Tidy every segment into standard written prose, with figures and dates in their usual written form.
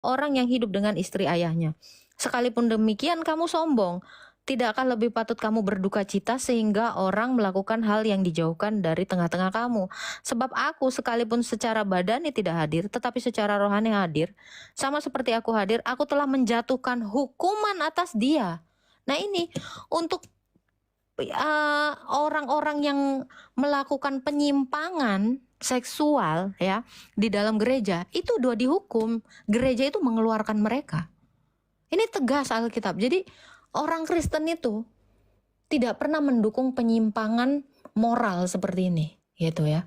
orang yang hidup dengan istri ayahnya. Sekalipun demikian kamu sombong. Tidakkah lebih patut kamu berduka cita sehingga orang melakukan hal yang dijauhkan dari tengah-tengah kamu? Sebab aku sekalipun secara badani tidak hadir, tetapi secara rohani hadir. Sama seperti aku hadir, aku telah menjatuhkan hukuman atas dia. Nah ini, untuk orang-orang yang melakukan penyimpangan seksual ya di dalam gereja, itu udah dihukum. Gereja itu mengeluarkan mereka. Ini tegas Alkitab. Jadi orang Kristen itu tidak pernah mendukung penyimpangan moral seperti ini, gitu ya.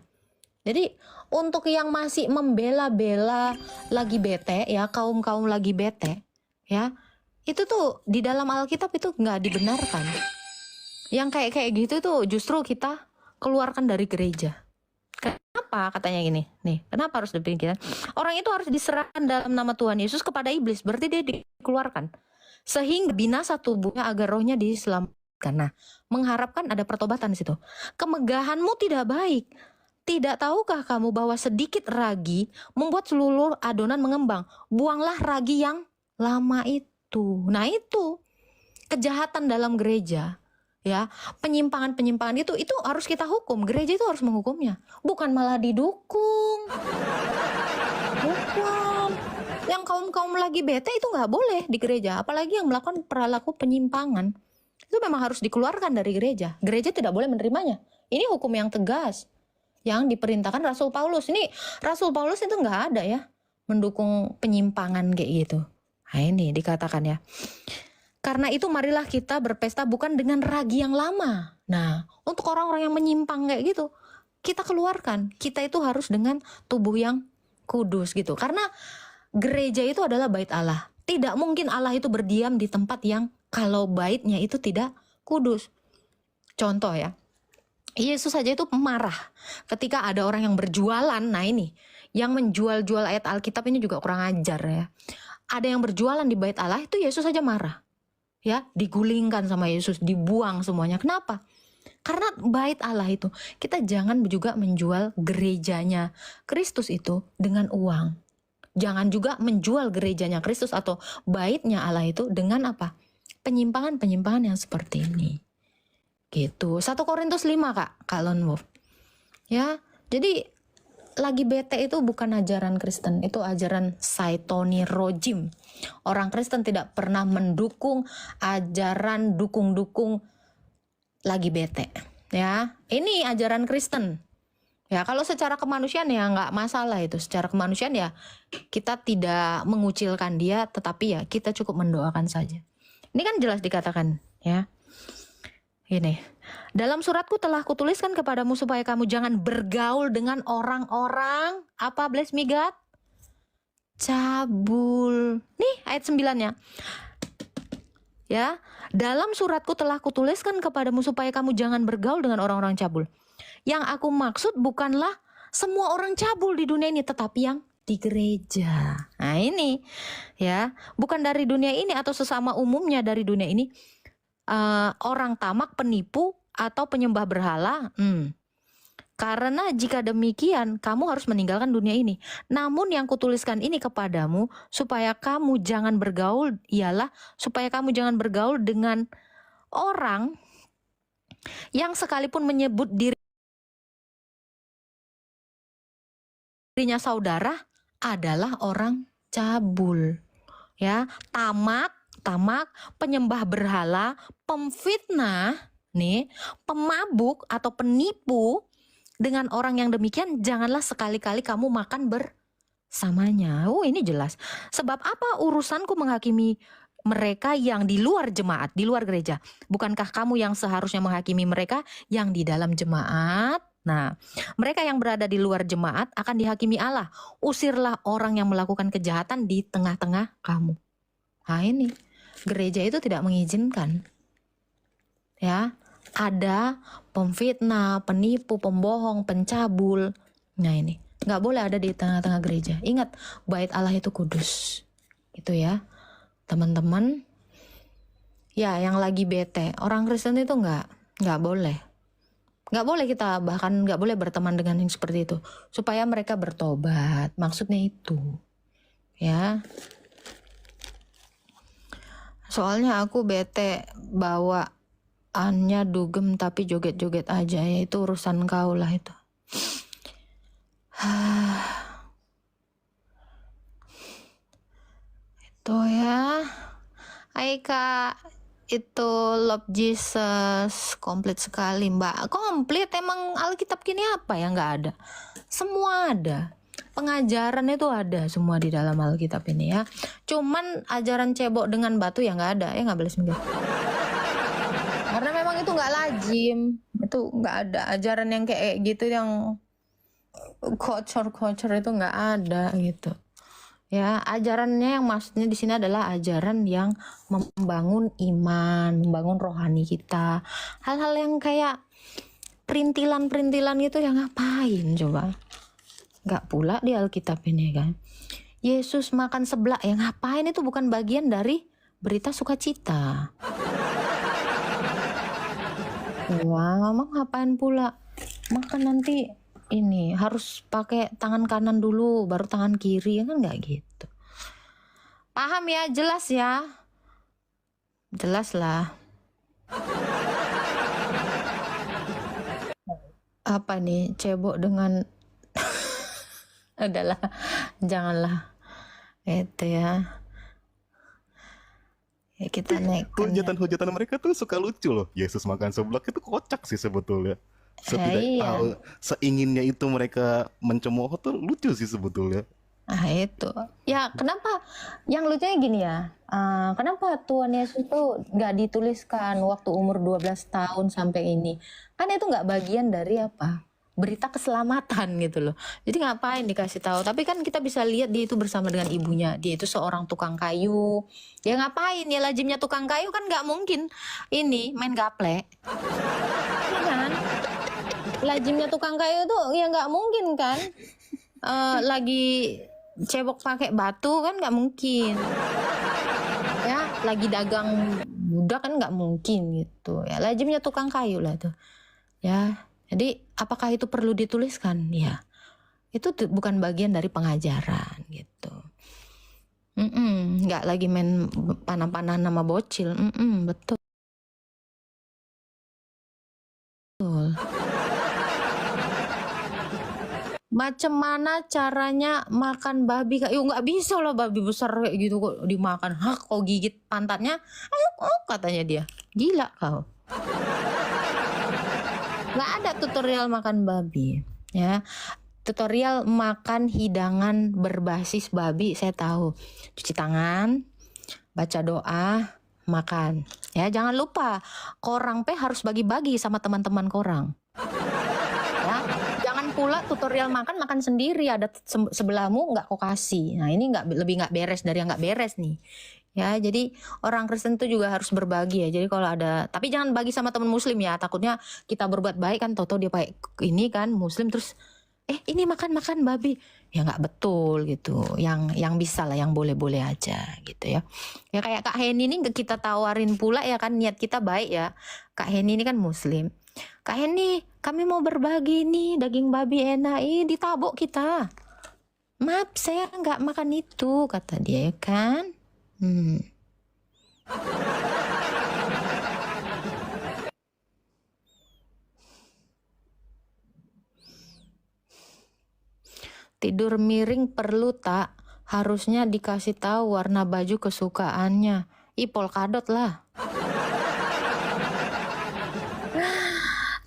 Jadi untuk yang masih membela-bela lagi bete ya, kaum-kaum lagi bete ya, itu tuh di dalam Alkitab itu nggak dibenarkan. Yang kayak gitu tuh justru kita keluarkan dari gereja. Kenapa katanya gini? Nih, kenapa harus demikian? Orang itu harus diserahkan dalam nama Tuhan Yesus kepada iblis, berarti dia dikeluarkan. Sehingga binasa tubuhnya agar rohnya diselamatkan. Nah, mengharapkan ada pertobatan di situ. Kemegahanmu tidak baik. Tidak tahukah kamu bahwa sedikit ragi membuat seluruh adonan mengembang? Buanglah ragi yang lama itu. Nah, itu kejahatan dalam gereja. Ya, penyimpangan itu harus kita hukum. Gereja itu harus menghukumnya, bukan malah didukung. Hukum. Yang kaum lagi bete itu nggak boleh di gereja, apalagi yang melakukan perilaku penyimpangan. Itu memang harus dikeluarkan dari gereja. Gereja tidak boleh menerimanya. Ini hukum yang tegas yang diperintahkan Rasul Paulus. Ini Rasul Paulus itu nggak ada ya mendukung penyimpangan kayak gitu. Nah ini dikatakan ya. Karena itu marilah kita berpesta bukan dengan ragi yang lama. Nah, untuk orang-orang yang menyimpang kayak gitu, kita keluarkan. Kita itu harus dengan tubuh yang kudus gitu. Karena gereja itu adalah bait Allah. Tidak mungkin Allah itu berdiam di tempat yang kalau baitnya itu tidak kudus. Contoh ya, Yesus saja itu marah ketika ada orang yang berjualan. Nah ini, yang menjual-jual ayat Alkitab ini juga kurang ajar ya. Ada yang berjualan di bait Allah, itu Yesus saja marah. Ya, digulingkan sama Yesus, dibuang semuanya. Kenapa? Karena bait Allah itu, kita jangan juga menjual gerejanya Kristus itu dengan uang. Jangan juga menjual gerejanya Kristus atau baitnya Allah itu dengan apa? Penyimpangan-penyimpangan yang seperti ini. Gitu. 1 Korintus 5 Kak Lone Wolf. Ya, jadi lagi bete itu bukan ajaran Kristen, itu ajaran Saitoni Rojim. Orang Kristen tidak pernah mendukung ajaran dukung-dukung lagi bete. Ya, ini ajaran Kristen. Ya, kalau secara kemanusiaan ya nggak masalah itu. Secara kemanusiaan ya kita tidak mengucilkan dia, tetapi ya kita cukup mendoakan saja. Ini kan jelas dikatakan ya. Gini, dalam suratku telah kutuliskan kepadamu supaya kamu jangan bergaul dengan orang-orang apa bless me God? Cabul. Nih ayat 9-nya. Ya, dalam suratku telah kutuliskan kepadamu supaya kamu jangan bergaul dengan orang-orang cabul. Yang aku maksud bukanlah semua orang cabul di dunia ini, tetapi yang di gereja. Nah ini ya, bukan dari dunia ini atau sesama umumnya dari dunia ini. Orang tamak, penipu, atau penyembah berhala. Karena jika demikian, kamu harus meninggalkan dunia ini. Namun yang kutuliskan ini kepadamu, supaya kamu jangan bergaul, ialah supaya kamu jangan bergaul dengan orang yang sekalipun menyebut dirinya saudara adalah orang cabul. Ya, tamak, penyembah berhala, pemfitnah, nih, pemabuk atau penipu. Dengan orang yang demikian janganlah sekali-kali kamu makan bersamanya. Ini jelas. Sebab apa urusanku menghakimi mereka yang di luar jemaat, di luar gereja? Bukankah kamu yang seharusnya menghakimi mereka yang di dalam jemaat? Nah, mereka yang berada di luar jemaat akan dihakimi Allah. Usirlah orang yang melakukan kejahatan di tengah-tengah kamu. Nah ini, gereja itu tidak mengizinkan. Ya, ada pemfitnah, penipu, pembohong, pencabul. Nah ini, nggak boleh ada di tengah-tengah gereja. Ingat, bait Allah itu kudus. Itu ya, teman-teman. Ya, yang lagi bete, orang Kristen itu nggak boleh. Nggak boleh kita, bahkan nggak boleh berteman dengan yang seperti itu. Supaya mereka bertobat, maksudnya itu. Ya, Soalnya aku bete bawaannya dugem tapi joget-joget aja ya, itu urusan kau lah itu. Itu ya. Hai Kak, itu Love Jesus komplit sekali Mbak. Komplit emang Alkitab kini apa ya, nggak ada. Semua ada. Pengajaran itu ada semua di dalam Alkitab ini ya. Cuman ajaran cebok dengan batu ya nggak ada, ya nggak boleh sembilan. Karena memang itu nggak lazim, itu nggak ada ajaran yang kayak gitu, yang kocor-kocor itu nggak ada gitu. Ya, ajarannya yang maksudnya di sini adalah ajaran yang membangun iman, membangun rohani kita. Hal-hal yang kayak perintilan-perintilan gitu yang ngapain coba? Nggak pula di Alkitab ini kan. Yesus makan seblak yang ngapain, itu bukan bagian dari berita sukacita. Wah, emang ngapain pula? Makan nanti ini harus pakai tangan kanan dulu baru tangan kiri, kan nggak gitu. Paham ya, jelas ya, jelas lah. Apa nih cebok dengan adalah janganlah itu ya. Ya kita naikkan ya. Hujatan-hujatan mereka tuh suka lucu loh. Yesus makan seblak itu kocak sih sebetulnya. Iya. Seinginnya itu mereka mencemooh tuh lucu sih sebetulnya. Ah itu ya, kenapa yang lucunya gini ya, kenapa Tuhan Yesus tuh nggak dituliskan waktu umur 12 tahun sampai ini, kan itu nggak bagian dari apa, berita keselamatan gitu loh. Jadi ngapain dikasih tahu? Tapi kan kita bisa lihat dia itu bersama dengan ibunya, dia itu seorang tukang kayu. Ya ngapain ya, lazimnya tukang kayu kan nggak mungkin ini main gaplek, ya kan? Lazimnya tukang kayu tuh ya nggak mungkin kan lagi cebok pakai batu, kan nggak mungkin ya, lagi dagang budak kan nggak mungkin gitu ya, lazimnya tukang kayu lah tuh ya. Jadi apakah itu perlu dituliskan? Ya itu bukan bagian dari pengajaran gitu. Nggak lagi main panah-panah nama bocil. Betul. Macam mana caranya makan babi kak? Yuk nggak bisa lah, babi besar kayak gitu kok dimakan. Hah, kok gigit pantatnya? Katanya dia. Gila kau. Nggak ada tutorial makan babi ya. Tutorial makan hidangan berbasis babi saya tahu. Cuci tangan, baca doa, makan. Ya jangan lupa, korang harus bagi-bagi sama teman-teman korang. Ya, jangan pula tutorial makan sendiri, ada sebelahmu nggak kau kasih. Nah ini lebih nggak beres dari yang nggak beres nih. Ya jadi orang Kristen itu juga harus berbagi ya. Jadi kalau ada, tapi jangan bagi sama teman Muslim ya. Takutnya kita berbuat baik kan, toto dia pakai ini kan Muslim terus ini makan babi. Ya nggak betul gitu. Yang bisa lah, yang boleh-boleh aja gitu ya. Ya kayak Kak Heni ini kita tawarin pula ya kan, niat kita baik ya. Kak Heni ini kan Muslim. Kak Heni, kami mau berbagi nih daging babi enak, ditabok kita. Maaf saya nggak makan itu, kata dia ya kan. Tidur miring perlu tak? Harusnya dikasih tahu warna baju kesukaannya. Polkadot lah.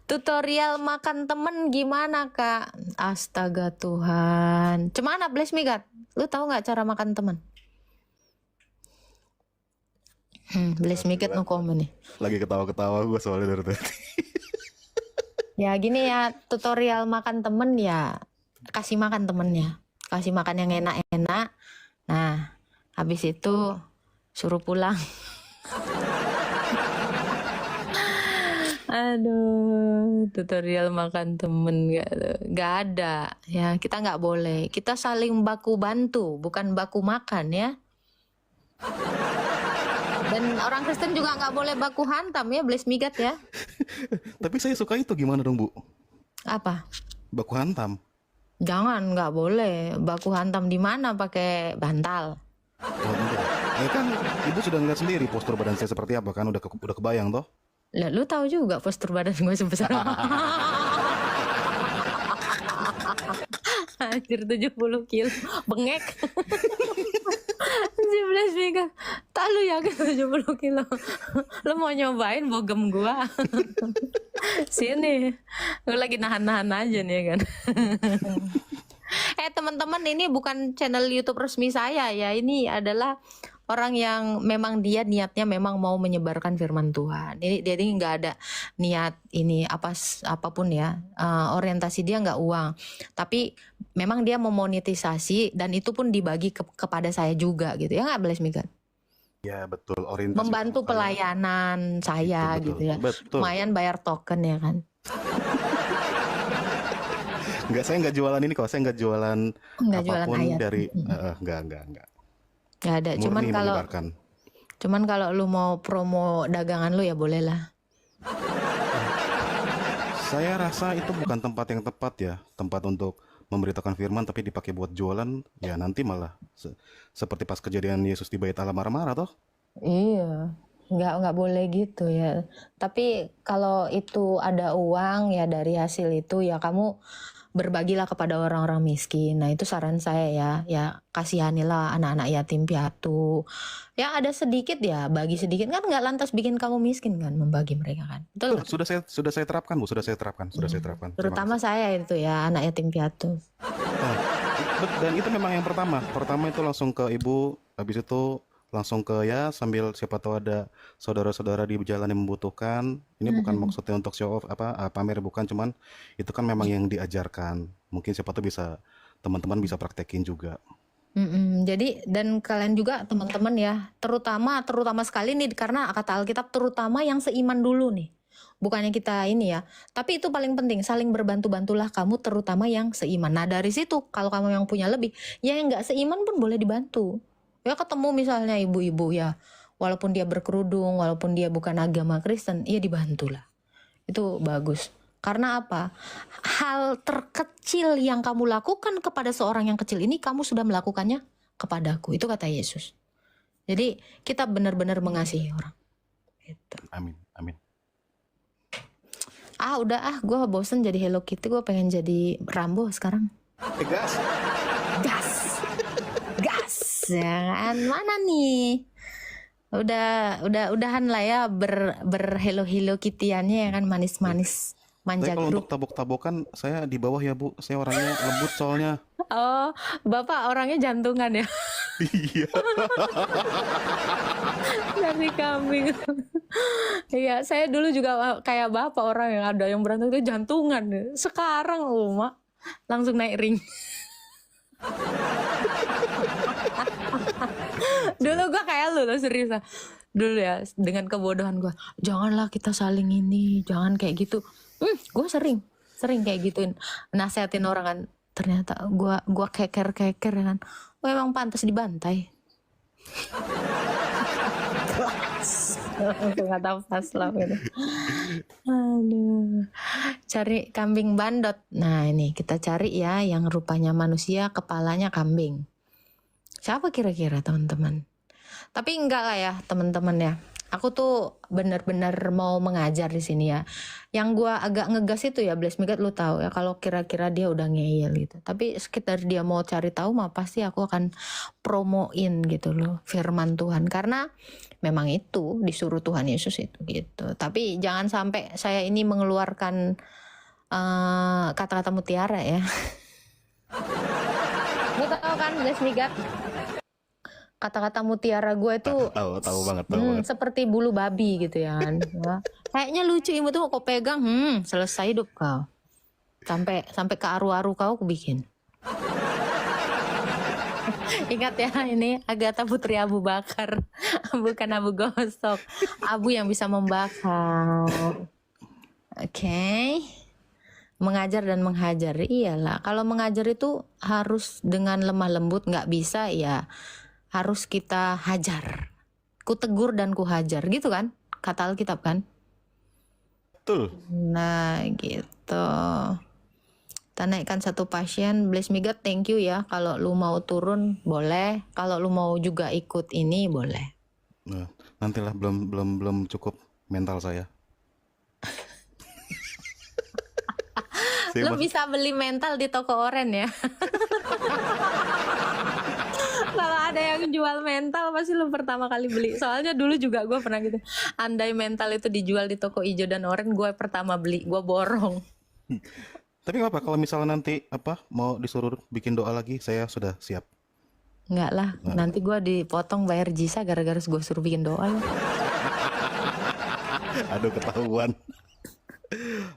Tutorial makan temen gimana kak? Astaga Tuhan. Cemana bless me God? Lu tahu nggak cara makan temen? Bless me God no comment nih. Lagi ketawa-ketawa gue soalnya dari tadi. Ya gini ya, tutorial makan temen ya, kasih makan temennya. Kasih makan yang enak-enak. Nah, habis itu suruh pulang. Aduh, tutorial makan temen gak ada ya, kita nggak boleh, kita saling baku bantu bukan baku makan ya. Dan orang Kristen juga nggak boleh baku hantam ya, bless me God ya. Tapi saya suka itu, gimana dong Bu? Apa? Baku hantam. Jangan, nggak boleh baku hantam. Di mana pakai bantal? Oh, enggak. Ya kan, ibu sudah ngeliat sendiri postur badan saya seperti apa kan, udah kebayang toh. Lah, lu tahu juga postur badan gue sebesar apa? Anjir 70 kilo, bengek. 11 mega. Tak lu yakin 70 kilo. Lu mau nyobain bogem gua? Sini. Lu lagi nahan-nahan aja nih kan. Teman-teman, ini bukan channel YouTube resmi saya ya. Ini adalah orang yang memang dia niatnya memang mau menyebarkan firman Tuhan. Jadi nggak ada niat ini apapun ya. Orientasi dia nggak uang, tapi memang dia memonetisasi dan itu pun dibagi kepada saya juga gitu ya, nggak Blaise Migat? Ya betul, orientasi Membantu utama saya. pelayanan saya Betul, gitu ya. betul. Lumayan bayar token ya kan. Enggak, saya nggak jualan ini kok, saya nggak jualan Nggak jualan apapun ayat. dari enggak. Nggak ada. Murni menyebarkan. Cuman kalau lu mau promo dagangan lu ya boleh lah. Saya rasa itu bukan tempat yang tepat ya, tempat untuk memberitakan firman tapi dipakai buat jualan, ya nanti malah seperti pas kejadian Yesus di Bait Allah marah-marah toh. Iya, nggak boleh gitu ya. Tapi kalau itu ada uang ya dari hasil itu ya kamu berbagilah kepada orang-orang miskin. Nah itu saran saya ya kasihanilah anak-anak yatim piatu. Ya ada sedikit ya bagi sedikit, kan nggak lantas bikin kamu miskin kan, membagi mereka kan. Betul nggak? Sudah saya terapkan Bu, sudah saya terapkan. Terima Terutama saya itu ya anak yatim piatu. kasih. Dan itu memang yang pertama itu langsung ke ibu, habis itu langsung ke ya sambil siapa tahu ada saudara-saudara di jalan yang membutuhkan. Ini bukan maksudnya untuk show off pamer, bukan, cuman itu kan memang yang diajarkan. Mungkin siapa tahu bisa teman-teman bisa praktekin juga. Jadi dan kalian juga teman-teman ya, terutama sekali nih karena kata Alkitab terutama yang seiman dulu nih. Bukannya kita ini ya, tapi itu paling penting, saling berbantu-bantulah kamu terutama yang seiman. Nah dari situ kalau kamu yang punya lebih, ya yang nggak seiman pun boleh dibantu. Ya ketemu misalnya ibu-ibu ya, walaupun dia berkerudung, walaupun dia bukan agama Kristen, ya dibantulah. Itu bagus. Karena apa? Hal terkecil yang kamu lakukan kepada seorang yang kecil ini, kamu sudah melakukannya kepadaku. Itu kata Yesus. Jadi kita benar-benar mengasihi orang. Gitu. Amin. Udah gue bosen jadi Hello Kitty, gue pengen jadi Rambo sekarang. Gas. Ya kan? Mana nih? Udahan lah ya Hello Kitty-annya ya kan, manis-manis. Manja Saya kalau grup. untuk tabok-tabokan saya di bawah ya Bu. Saya orangnya lembut soalnya. Oh, Bapak orangnya jantungan ya? Iya. Dari kambing. Iya, saya dulu juga kayak Bapak, orang yang ada yang berantem itu jantungan. Sekarang Mak langsung naik ring. Dulu gue kayak lu loh, serius. Dulu ya dengan kebodohan gue, janganlah kita saling ini, jangan kayak gitu. Gue sering kayak gituin, nasehatin orang kan. Ternyata gue keker kan. Oh emang pantas dibantai. Nggak tahu pas lah gitu. Aduh, cari kambing bandot. Nah ini kita cari ya yang rupanya manusia, kepalanya kambing. Siapa kira-kira teman-teman? Tapi enggak lah ya teman-teman ya. Aku tuh benar-benar mau mengajar di sini ya. Yang gua agak ngegas itu ya Blaise Migat, lu tahu ya kalau kira-kira dia udah ngeyel gitu. Tapi sekitar dia mau cari tahu mah pasti aku akan promoin gitu loh firman Tuhan, karena memang itu disuruh Tuhan Yesus itu gitu. Tapi jangan sampai saya ini mengeluarkan kata-kata mutiara ya. Lu tahu kan Blaise Migat? Kata-kata mutiara gue itu tahu banget. seperti bulu babi gitu ya kan. Ya. Kayaknya lucu ibu tuh kau pegang, selesai hidup kau. Sampai ke aru-aru kau bikin. Ingat ya, ini Agatha Putri Abu Bakar, bukan Abu Gosok. Abu yang bisa membakar. Oke. Mengajar dan menghajar, iyalah. Kalau mengajar itu harus dengan lemah lembut, nggak bisa ya harus kita hajar. Ku tegur dan ku hajar, gitu kan? Kata Alkitab kan? Betul. Nah gitu. Kita naikkan satu pasien, bless me God, thank you ya. Kalau lu mau turun boleh, kalau lu mau juga ikut ini boleh. Nah, nantilah belum cukup mental saya. Saya Lu masih bisa beli mental di toko oren ya. Kalau ada yang jual mental pasti lu pertama kali beli. Soalnya dulu juga gue pernah gitu. Andai mental itu dijual di toko hijau dan oren, gue pertama beli, gue borong. Tapi nggak apa kalau misalnya nanti mau disuruh bikin doa lagi, saya sudah siap. Enggak lah, nanti gue dipotong bayar jisa gara-gara gue suruh bikin doa ya. Aduh, ketahuan.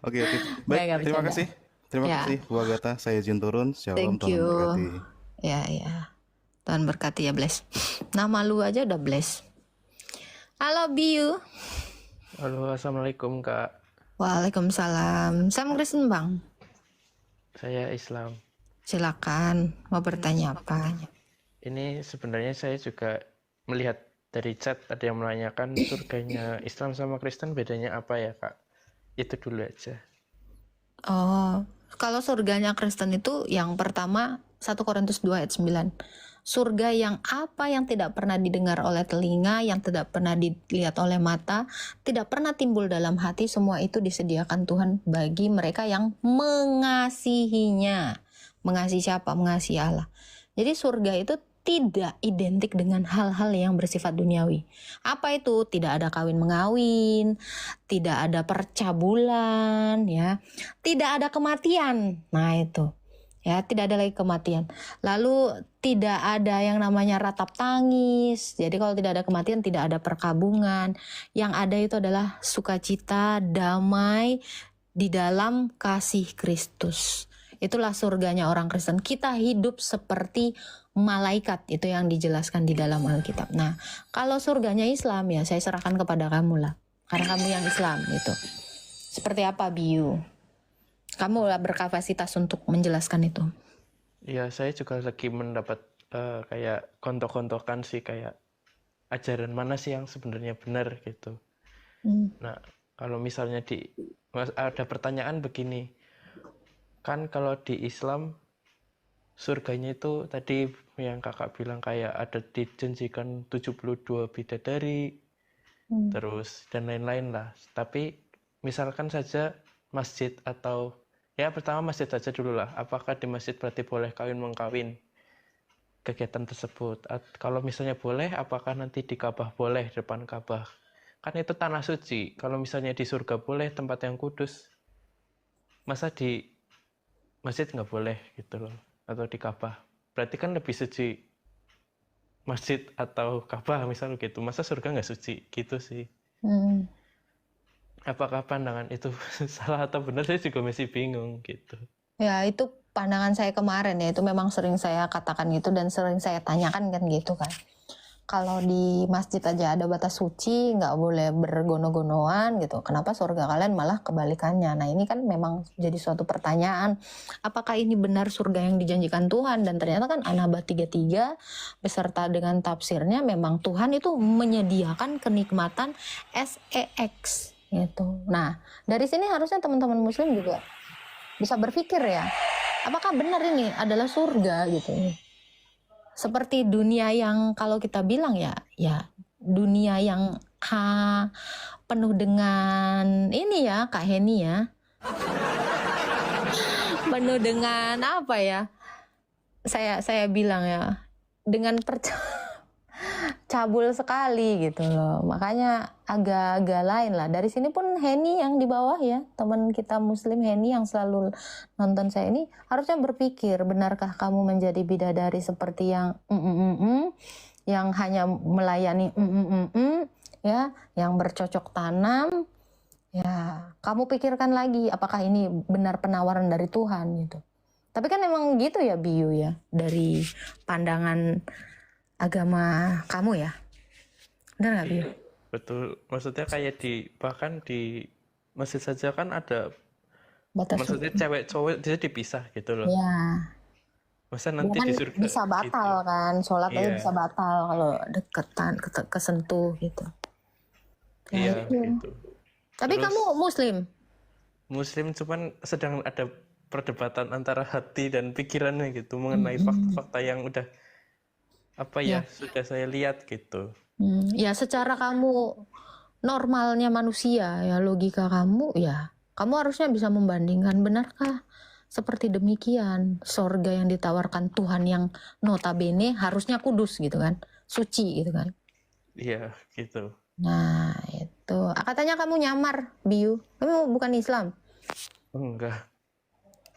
Oke. Baik, Nggak terima bercanda. kasih. Terima Ya. kasih Bu Agatha. Saya izin turun. Shalom, Thank Tuhan you. memberkati. Ya. Tuhan berkati ya, bless. Nama lu aja udah bless. I love you. Halo, assalamualaikum Kak. Waalaikumsalam. Sam Kristen Bang. Saya Islam. Silakan. Mau bertanya apa? Ini sebenarnya saya juga melihat dari chat ada yang menanyakan surganya Islam sama Kristen bedanya apa ya Kak? Itu dulu aja. Oh, kalau surganya Kristen itu yang pertama 1 Korintus 2 ayat 9. Surga yang apa yang tidak pernah didengar oleh telinga, yang tidak pernah dilihat oleh mata, tidak pernah timbul dalam hati, semua itu disediakan Tuhan bagi mereka yang mengasihinya. Mengasihi siapa? Mengasihi Allah. Jadi surga itu tidak identik dengan hal-hal yang bersifat duniawi. Apa itu? Tidak ada kawin mengawin, tidak ada percabulan, ya, tidak ada kematian. Nah itu, ya, tidak ada lagi kematian. Lalu tidak ada yang namanya ratap tangis. Jadi kalau tidak ada kematian, tidak ada perkabungan. Yang ada itu adalah sukacita, damai di dalam kasih Kristus. Itulah surganya orang Kristen. Kita hidup seperti malaikat, itu yang dijelaskan di dalam Alkitab. Nah, kalau surganya Islam ya saya serahkan kepada kamu lah. Karena kamu yang Islam itu. Seperti apa Biu? Kamu lah berkapasitas untuk menjelaskan itu. Ya, saya juga lagi mendapat kayak kontok-kontokan sih kayak ajaran mana sih yang sebenarnya benar gitu. Nah, kalau misalnya ada pertanyaan begini. Kan kalau di Islam surganya itu tadi yang kakak bilang kayak ada dijanjikan 72 bidadari terus dan lain-lain lah. Tapi misalkan saja masjid atau ya pertama masjid saja dulu lah. Apakah di masjid berarti boleh kawin mengkawin kegiatan tersebut? Kalau misalnya boleh, apakah nanti di Ka'bah boleh, depan Ka'bah? Kan itu tanah suci. Kalau misalnya di surga boleh, tempat yang kudus, masa di masjid nggak boleh gitu loh, atau di Ka'bah? Berarti kan lebih suci masjid atau Ka'bah misal gitu, masa surga nggak suci gitu sih. Apakah pandangan itu salah atau benar, saya juga masih bingung gitu. Ya itu pandangan saya kemarin ya, itu memang sering saya katakan gitu dan sering saya tanyakan kan gitu kan. Kalau di masjid aja ada batas suci, nggak boleh bergono-gonoan gitu. Kenapa surga kalian malah kebalikannya? Nah ini kan memang jadi suatu pertanyaan. Apakah ini benar surga yang dijanjikan Tuhan? Dan ternyata kan An-Naba 33 beserta dengan tafsirnya memang Tuhan itu menyediakan kenikmatan SEX gitu. Nah dari sini harusnya teman-teman muslim juga bisa berpikir ya. Apakah benar ini adalah surga gitu? Seperti dunia yang kalau kita bilang ya dunia yang penuh dengan ini ya Kak Heni ya, penuh dengan apa ya? Saya bilang ya dengan cabul sekali gitu loh. Makanya agak-agak lain lah. Dari sini pun Heni yang di bawah ya, teman kita muslim Heni yang selalu nonton saya ini harusnya berpikir, benarkah kamu menjadi bidadari seperti yang yang hanya melayani ya, yang bercocok tanam ya. Kamu pikirkan lagi apakah ini benar penawaran dari Tuhan gitu. Tapi kan emang gitu ya Biu ya, dari pandangan agama kamu ya, benar nggak Biu? Betul, maksudnya kayak bahkan di masjid saja kan ada Batas maksudnya cewek cowok dia dipisah gitu loh. ya. Masa nanti Kan di surga bisa batal gitu. kan, sholat aja Iya. bisa batal kalau deketan kesentuh gitu. Ya, Iya itu. gitu. Tapi Terus- kamu muslim? Muslim cuman sedang ada perdebatan antara hati dan pikirannya gitu mengenai Mm-mm. fakta-fakta yang udah apa ya Ya, sudah saya lihat gitu. ya secara kamu normalnya manusia ya logika kamu ya kamu harusnya bisa membandingkan benarkah seperti demikian sorga yang ditawarkan Tuhan yang notabene harusnya kudus gitu kan suci gitu kan. Iya gitu. Nah itu katanya kamu nyamar Biu kamu bukan Islam. Enggak.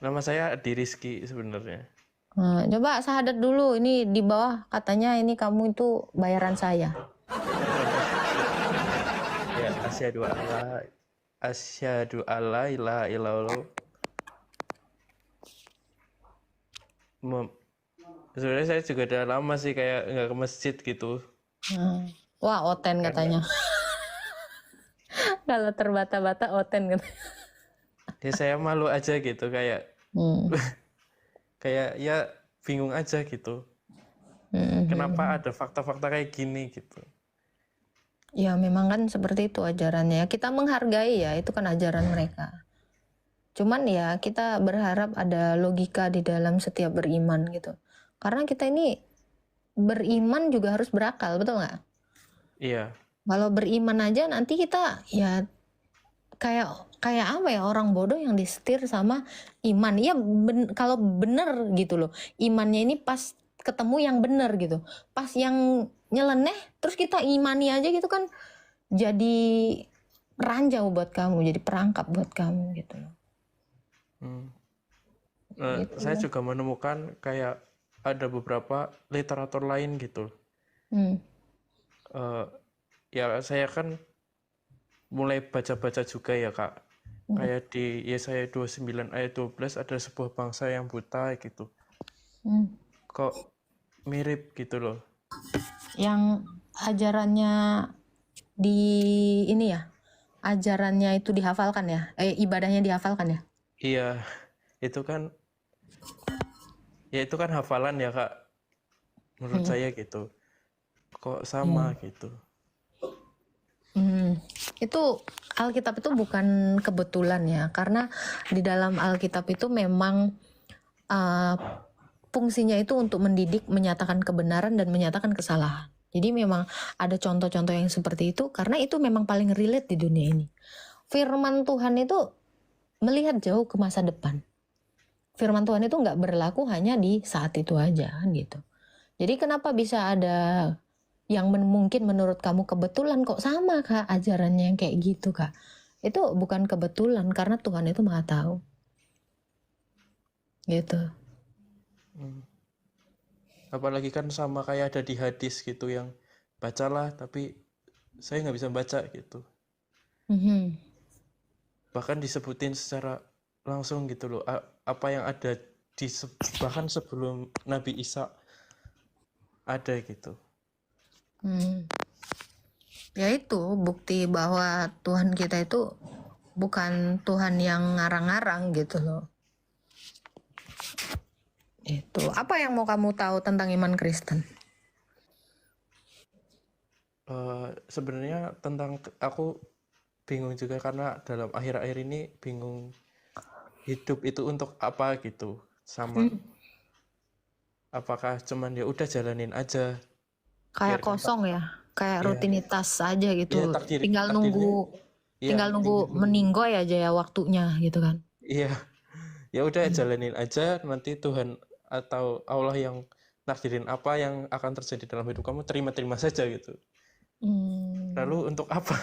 Nama saya Adi Rizky sebenarnya. Coba syahadat dulu ini di bawah katanya ini kamu itu bayaran saya. Ya, asyhadu alla ilaha illallah. Sebenarnya saya juga udah lama sih kayak nggak ke masjid gitu. Wah oten katanya. Kalau terbata-bata oten katanya. Ya saya malu aja gitu kayak kayak ya bingung aja gitu. Kenapa ada fakta-fakta kayak gini gitu. Ya memang kan seperti itu ajarannya. Kita menghargai ya itu kan ajaran mereka. Cuman ya kita berharap ada logika di dalam setiap beriman gitu. Karena kita ini beriman juga harus berakal, betul nggak? Iya. Kalau beriman aja nanti kita ya kayak apa ya orang bodoh yang disetir sama iman. Ya kalau bener gitu loh. Imannya ini pas ketemu yang bener gitu. Pas yang nyeleneh terus kita imani aja gitu kan jadi ranjau buat kamu, jadi perangkap buat kamu gitu loh. Gitu. Saya juga menemukan kayak ada beberapa literatur lain gitu. Ya saya kan mulai baca-baca juga ya Kak. Kayak di Yesaya 29 ayat 12 ada sebuah bangsa yang buta gitu. Kok mirip gitu loh. Yang ajarannya di ini ya. Ajarannya itu dihafalkan ya. Ibadahnya dihafalkan ya. Iya. Itu kan hafalan ya Kak. Menurut saya gitu. Kok sama gitu. Itu Alkitab itu bukan kebetulan ya, karena di dalam Alkitab itu memang fungsinya itu untuk mendidik, menyatakan kebenaran dan menyatakan kesalahan. Jadi memang ada contoh-contoh yang seperti itu karena itu memang paling relate di dunia ini. Firman Tuhan itu melihat jauh ke masa depan. Firman Tuhan itu nggak berlaku hanya di saat itu aja kan gitu. Jadi kenapa bisa ada yang mungkin menurut kamu kebetulan kok sama Kak ajarannya yang kayak gitu Kak. Itu bukan kebetulan karena Tuhan itu Maha tahu. Gitu. Apalagi kan sama kayak ada di hadis gitu yang bacalah tapi saya nggak bisa baca gitu. Bahkan disebutin secara langsung gitu loh apa yang ada bahkan sebelum Nabi Isa ada gitu. Ya itu bukti bahwa Tuhan kita itu bukan Tuhan yang ngarang-ngarang gitu loh. Itu apa yang mau kamu tahu tentang iman Kristen? Sebenarnya tentang aku bingung juga karena dalam akhir-akhir ini bingung hidup itu untuk apa gitu sama apakah cuman ya udah jalanin aja kayak kosong ya kayak rutinitas aja gitu tinggal nunggu meninggoy aja ya waktunya gitu kan. Iya ya udah jalanin aja nanti Tuhan atau Allah yang nakdirin apa yang akan terjadi dalam hidup kamu terima saja gitu. Lalu untuk apa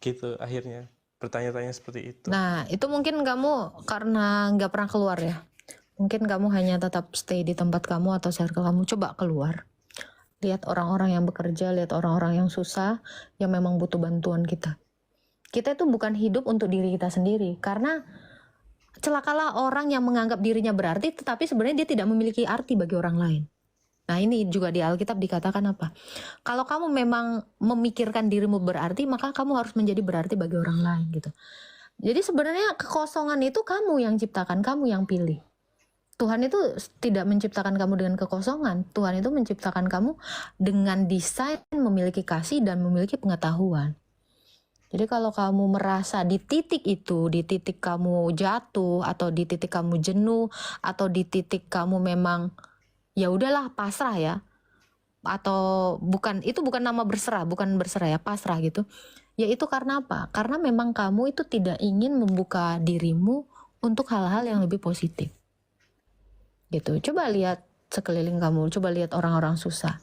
gitu akhirnya bertanya-tanya seperti itu. Nah itu mungkin kamu karena nggak pernah keluar ya, mungkin kamu hanya tetap stay di tempat kamu atau circle kamu. Coba keluar, lihat orang-orang yang bekerja, lihat orang-orang yang susah yang memang butuh bantuan kita. Kita itu bukan hidup untuk diri kita sendiri, karena celakalah orang yang menganggap dirinya berarti tetapi sebenarnya dia tidak memiliki arti bagi orang lain. Nah ini juga di Alkitab dikatakan apa? Kalau kamu memang memikirkan dirimu berarti, maka kamu harus menjadi berarti bagi orang lain gitu. Jadi sebenarnya kekosongan itu kamu yang ciptakan, kamu yang pilih. Tuhan itu tidak menciptakan kamu dengan kekosongan. Tuhan itu menciptakan kamu dengan desain, memiliki kasih dan memiliki pengetahuan. Jadi kalau kamu merasa di titik itu, di titik kamu jatuh atau di titik kamu jenuh atau di titik kamu memang ya udahlah pasrah ya, atau bukan, itu bukan nama berserah, bukan berserah ya, pasrah gitu. Ya itu karena apa? Karena memang kamu itu tidak ingin membuka dirimu untuk hal-hal yang lebih positif. Gitu. Coba lihat sekeliling kamu, coba lihat orang-orang susah.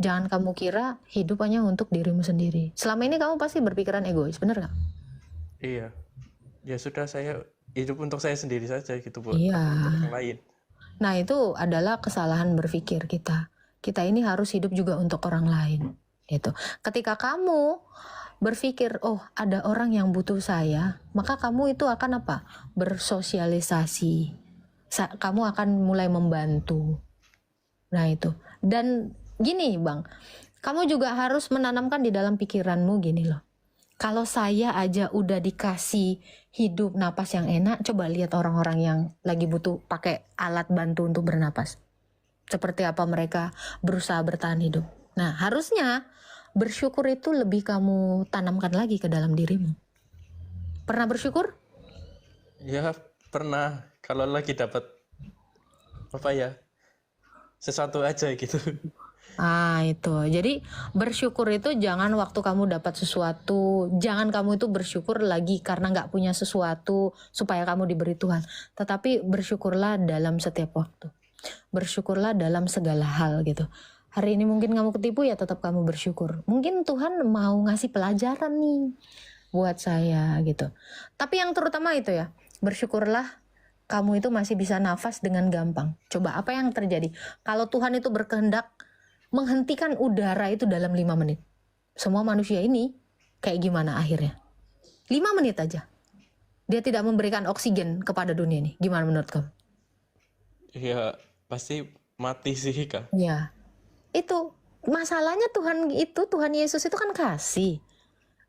Jangan kamu kira hidup hanya untuk dirimu sendiri. Selama ini kamu pasti berpikiran egois, bener nggak? Iya. Ya sudah, saya hidup untuk saya sendiri saja gitu, Bu. Iya. Untuk yang lain. Nah itu adalah kesalahan berpikir kita. Kita ini harus hidup juga untuk orang lain. Gitu. Ketika kamu berpikir, oh ada orang yang butuh saya, maka kamu itu akan apa? Bersosialisasi. Kamu akan mulai membantu. Nah itu. Dan gini Bang, kamu juga harus menanamkan di dalam pikiranmu gini loh. Kalau saya aja udah dikasih hidup napas yang enak, coba lihat orang-orang yang lagi butuh pakai alat bantu untuk bernapas. Seperti apa mereka berusaha bertahan hidup. Nah harusnya bersyukur itu lebih kamu tanamkan lagi ke dalam dirimu. Pernah bersyukur? Ya pernah, kalau lagi dapat apa ya, sesuatu aja gitu. Itu. Jadi bersyukur itu jangan waktu kamu dapat sesuatu, jangan kamu itu bersyukur lagi karena nggak punya sesuatu supaya kamu diberi Tuhan. Tetapi bersyukurlah dalam setiap waktu. Bersyukurlah dalam segala hal gitu. Hari ini mungkin kamu ketipu, ya tetap kamu bersyukur. Mungkin Tuhan mau ngasih pelajaran nih buat saya gitu. Tapi yang terutama itu ya, bersyukurlah kamu itu masih bisa nafas dengan gampang. Coba apa yang terjadi? Kalau Tuhan itu berkehendak menghentikan udara itu dalam 5 menit. Semua manusia ini kayak gimana akhirnya? 5 menit aja. Dia tidak memberikan oksigen kepada dunia ini. Gimana menurut kamu? Ya pasti mati sih Kak. Ya. Itu masalahnya Tuhan Yesus itu kan kasih.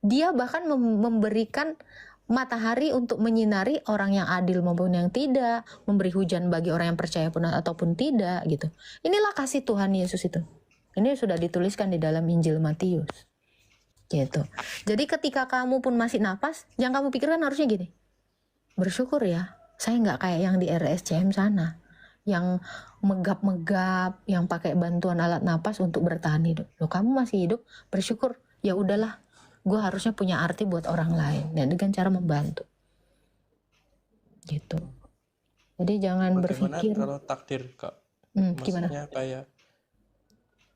Dia bahkan memberikan matahari untuk menyinari orang yang adil maupun yang tidak, memberi hujan bagi orang yang percaya pun ataupun tidak gitu. Inilah kasih Tuhan Yesus itu. Ini sudah dituliskan di dalam Injil Matius. Gitu. Jadi ketika kamu pun masih napas, yang kamu pikirkan harusnya gini. Bersyukur ya, saya nggak kayak yang di RSCM sana, yang megap-megap, yang pakai bantuan alat napas untuk bertahan hidup. Loh, kamu masih hidup, bersyukur. Ya udahlah, gue harusnya punya arti buat orang lain, dan dengan cara membantu. Gitu. Jadi jangan berpikir. Kalau takdir Kak, gimana? maksudnya kayak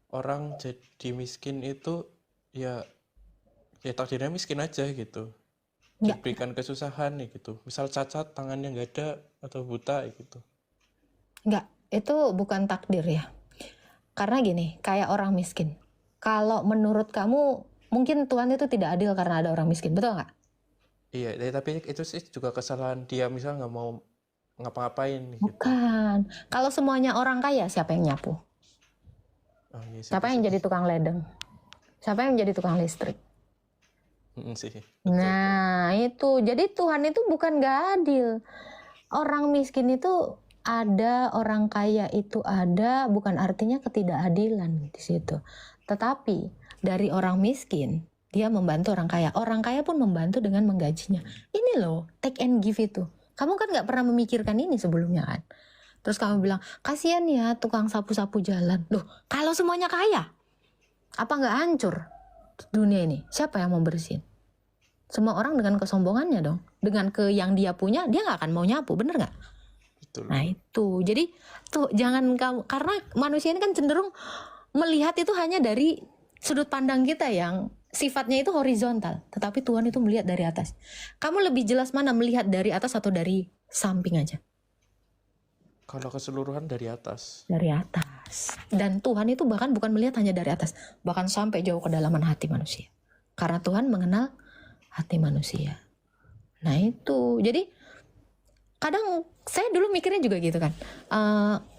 orang jadi miskin itu ya takdirnya miskin aja gitu. Diberikan kesusahan nih gitu. Misal cacat, tangannya nggak ada atau buta gitu. Enggak, itu bukan takdir ya. Karena gini, kayak orang miskin. Kalau menurut kamu mungkin Tuhan itu tidak adil karena ada orang miskin, betul nggak? Iya, tapi itu sih juga kesalahan dia, misal nggak mau ngapa-ngapain gitu. Bukan. Kalau semuanya orang kaya, siapa yang nyapu? Oh, iya, Siapa yang jadi tukang ledeng? Siapa yang jadi tukang listrik? Sih. Nah itu, jadi Tuhan itu bukan nggak adil. Orang miskin itu ada, orang kaya itu ada, bukan artinya ketidakadilan di situ. Tetapi dari orang miskin, dia membantu orang kaya. Orang kaya pun membantu dengan menggajinya. Ini loh, take and give itu. Kamu kan nggak pernah memikirkan ini sebelumnya kan? Terus kamu bilang, kasihan ya tukang sapu-sapu jalan. Loh, kalau semuanya kaya, apa nggak hancur dunia ini? Siapa yang mau bersihin? Semua orang dengan kesombongannya dong. Dengan yang dia punya, dia nggak akan mau nyapu, bener nggak? Betul. Nah itu, jadi tuh jangan kamu, karena manusia ini kan cenderung melihat itu hanya dari sudut pandang kita yang sifatnya itu horizontal. Tetapi Tuhan itu melihat dari atas. Kamu lebih jelas mana melihat dari atas atau dari samping aja? Kalau keseluruhan dari atas. Dari atas. Dan Tuhan itu bahkan bukan melihat hanya dari atas, bahkan sampai jauh kedalaman hati manusia. Karena Tuhan mengenal hati manusia. Nah itu, jadi kadang saya dulu mikirnya juga gitu kan,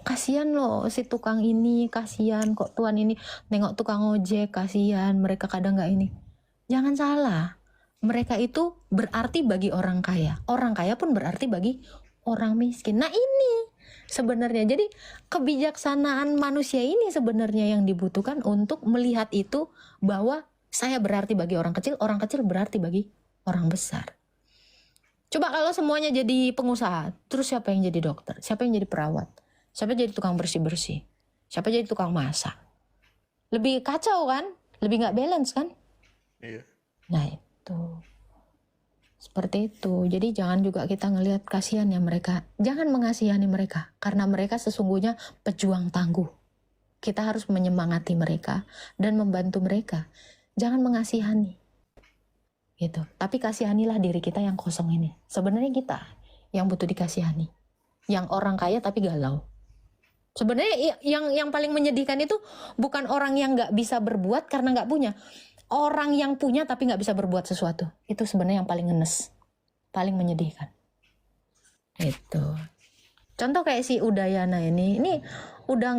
kasihan loh si tukang ini, kasihan kok Tuhan ini nengok tukang ojek, kasihan mereka kadang nggak ini. Jangan salah, mereka itu berarti bagi orang kaya. Orang kaya pun berarti bagi orang miskin. Nah ini sebenarnya, jadi kebijaksanaan manusia ini sebenarnya yang dibutuhkan untuk melihat itu, bahwa Saya berarti bagi orang kecil berarti bagi orang besar. Coba kalau semuanya jadi pengusaha, terus siapa yang jadi dokter? Siapa yang jadi perawat? Siapa yang jadi tukang bersih-bersih? Siapa yang jadi tukang masak? Lebih kacau kan? Lebih nggak balance kan? Iya. Nah itu. Seperti itu. Jadi jangan juga kita ngelihat kasihan ya mereka. Jangan mengasihani mereka. Karena mereka sesungguhnya pejuang tangguh. Kita harus menyemangati mereka dan membantu mereka. Jangan mengasihani. Gitu. Tapi kasihanilah diri kita yang kosong ini. Sebenarnya kita yang butuh dikasihani. Yang orang kaya tapi galau. Sebenarnya yang paling menyedihkan itu bukan orang yang nggak bisa berbuat karena nggak punya. Orang yang punya tapi nggak bisa berbuat sesuatu. Itu sebenarnya yang paling ngenes. Paling menyedihkan. Itu. Contoh kayak si Udayana ini udah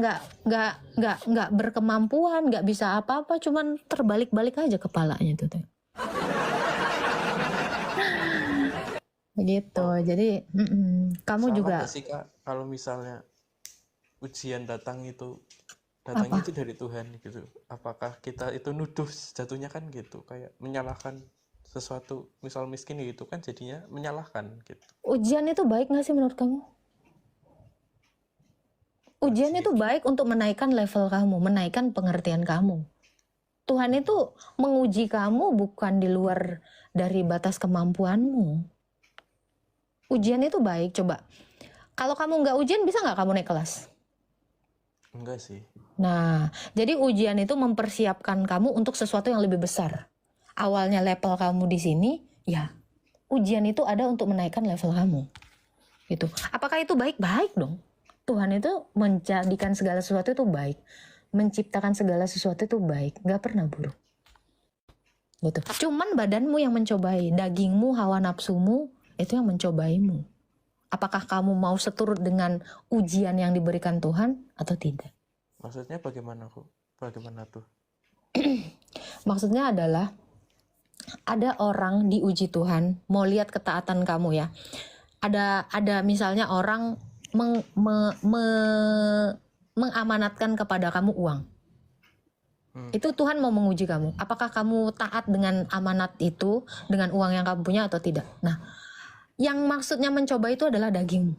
nggak berkemampuan, nggak bisa apa-apa, cuman terbalik-balik aja kepalanya tuh. Begitu. Jadi kamu Salah juga nggak sih Kak kalau misalnya ujian datangnya apa? itu dari Tuhan gitu. Apakah kita itu nuduh jatuhnya kan gitu, kayak menyalahkan sesuatu, misal miskin gitu kan jadinya menyalahkan gitu. Ujian itu baik nggak sih menurut kamu? Ujian itu baik untuk menaikkan level kamu, menaikkan pengertian kamu. Tuhan itu menguji kamu bukan di luar dari batas kemampuanmu. Ujian itu baik, coba. Kalau kamu nggak ujian, bisa nggak kamu naik kelas? Enggak sih. Nah, jadi ujian itu mempersiapkan kamu untuk sesuatu yang lebih besar. Awalnya level kamu di sini, ya ujian itu ada untuk menaikkan level kamu. Gitu. Apakah itu baik? Baik dong. Tuhan itu menjadikan segala sesuatu itu baik. Menciptakan segala sesuatu itu baik. Gak pernah buruk. Gitu. Cuman badanmu yang mencobai. Dagingmu, hawa nafsumu, itu yang mencobaimu. Apakah kamu mau seturut dengan ujian yang diberikan Tuhan atau tidak? Maksudnya bagaimana kok? Bagaimana tuh? Maksudnya adalah ada orang diuji Tuhan, mau lihat ketaatan kamu ya. Ada misalnya orang mengamanatkan kepada kamu uang. Itu Tuhan mau menguji kamu. Apakah kamu taat dengan amanat itu, dengan uang yang kamu punya atau tidak? Nah, yang maksudnya mencoba itu adalah dagingmu.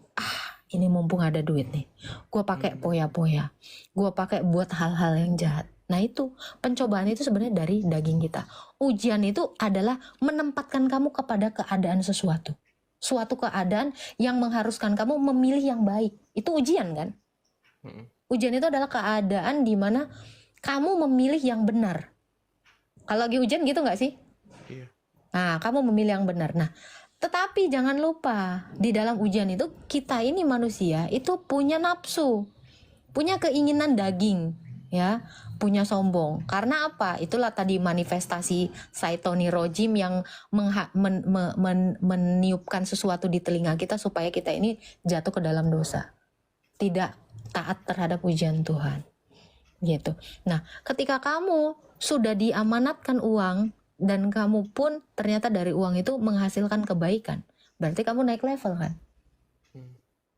Ini mumpung ada duit nih, gue pakai poya-poya, gue pakai buat hal-hal yang jahat. Nah itu pencobaan itu sebenarnya dari daging kita. Ujian itu adalah menempatkan kamu kepada keadaan sesuatu, suatu keadaan yang mengharuskan kamu memilih yang baik. Itu ujian kan? Ujian itu adalah keadaan di mana kamu memilih yang benar. Kalau lagi ujian gitu nggak sih? Iya. Nah, kamu memilih yang benar. Nah, tetapi jangan lupa, di dalam ujian itu kita ini manusia itu punya nafsu, punya keinginan daging, ya, punya sombong. Karena apa? Itulah tadi manifestasi Saitoni Rojim yang meniupkan sesuatu di telinga kita supaya kita ini jatuh ke dalam dosa, tidak taat terhadap ujian Tuhan. Gitu. Nah, ketika kamu sudah diamanatkan uang dan kamu pun ternyata dari uang itu menghasilkan kebaikan, berarti kamu naik level kan?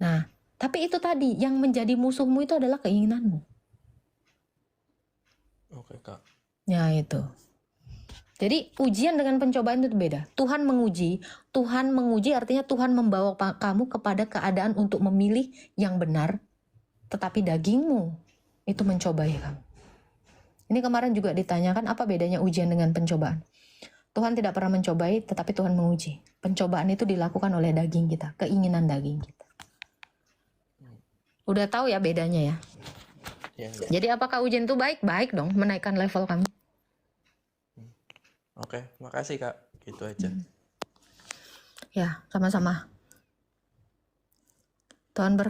Nah, tapi itu tadi yang menjadi musuhmu itu adalah keinginanmu. Oke, Kak. Ya itu. Jadi ujian dengan pencobaan itu beda. Tuhan menguji artinya Tuhan membawa kamu kepada keadaan untuk memilih yang benar, tetapi dagingmu itu mencobai kamu. Ini kemarin juga ditanyakan apa bedanya ujian dengan pencobaan. Tuhan tidak pernah mencobai, tetapi Tuhan menguji. Pencobaan itu dilakukan oleh daging kita, keinginan daging kita. Udah tahu ya bedanya ya? Ya. Jadi apakah ujian itu baik? Baik dong, menaikkan level kamu. Oke, makasih Kak. Gitu aja. Ya, sama-sama. Tuhan